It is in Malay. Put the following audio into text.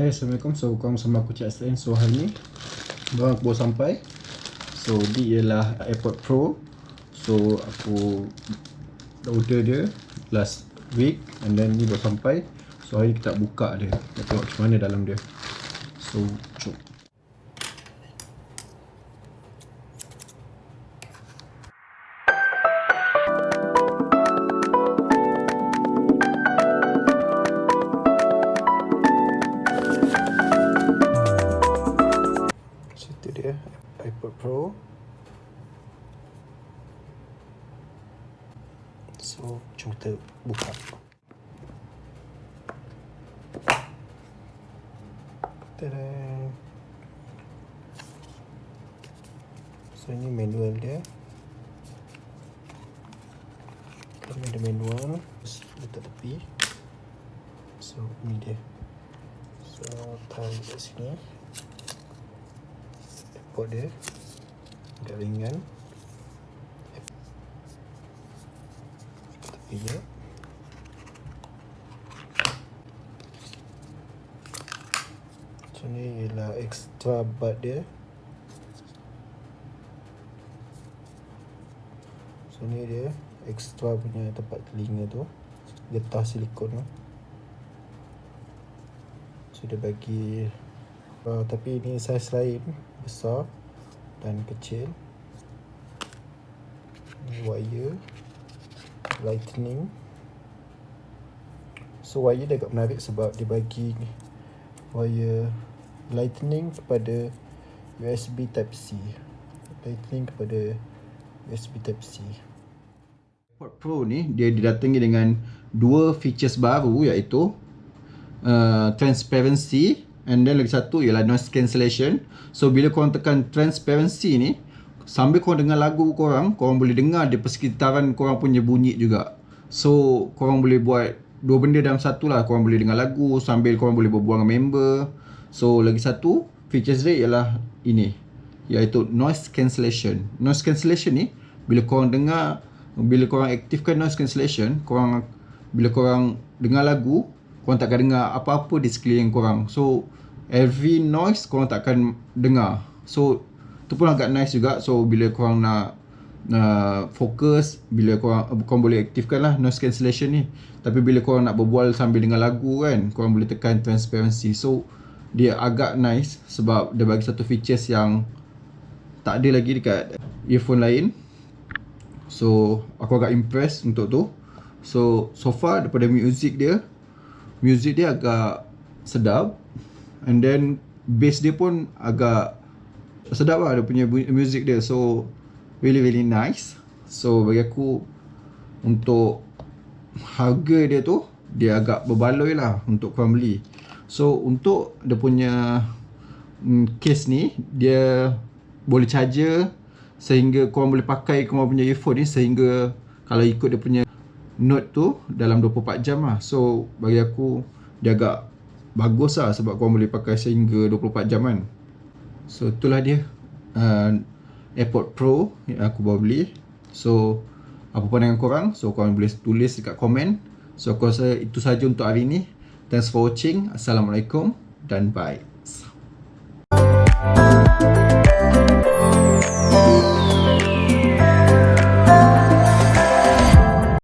Hai, Assalamualaikum. So korang sama aku Cik Aslan. So hari ni barang aku baru sampai. So dia ialah Airpod Pro. So aku dah order dia last week and then ni baru sampai. So hari ni kita buka dia, kita tengok macam mana dalam dia. So jom. Itu dia Airpod Pro. So jom kita buka. Tada. So ini manual dia. Kami ada manual, letak tepi. So ini dia. So tarik kat sini. Airpod dia agak ringan. Tepi je. So ni ialah extra bud dia. So ni dia extra punya tempat telinga tu, getah silikon tu. So dia bagi tapi ini saiz lain, besar dan kecil. Ini wire lightning. So wire dia agak menarik sebab dia bagi wire lightning kepada USB Type-C. Lightning kepada USB Type-C. Airpod Pro ni dia didatangi dengan dua features baru, iaitu Transparency and then lagi satu ialah Noise Cancellation. So bila korang tekan Transparency ni, sambil korang dengar lagu korang boleh dengar di persekitaran korang punya bunyi juga. So korang boleh buat dua benda dalam satu lah. Korang boleh dengar lagu sambil korang boleh berbual dengan member. So lagi satu features dia ialah ini, iaitu Noise Cancellation. Noise Cancellation ni bila korang dengar, bila korang aktifkan Noise Cancellation, bila korang dengar lagu, korang takkan dengar apa-apa di sekeliling korang. So every noise korang takkan dengar. So tu pun agak nice juga. So bila korang nak fokus, bila korang boleh aktifkan lah Noise Cancellation ni. Tapi bila korang nak berbual sambil dengar lagu kan, korang boleh tekan Transparency. So dia agak nice sebab dia bagi satu features yang tak ada lagi dekat earphone lain. So aku agak impressed untuk tu. So far daripada music dia agak sedap. And then bass dia pun agak sedap lah, dia punya music dia. So really nice. So bagi aku, untuk harga dia tu, dia agak berbaloi lah untuk korang beli. So untuk dia punya case ni, dia boleh charger sehingga korang boleh pakai korang punya earphone ni sehingga kalau ikut dia punya note tu dalam 24 jam lah. So bagi aku dia agak bagus lah sebab korang boleh pakai sehingga 24 jam kan. So itulah dia Airpod Pro yang aku baru beli. So apa pandangan korang? So korang boleh tulis dekat komen. So aku rasa itu saja untuk hari ni. Thanks for watching. Assalamualaikum dan bye.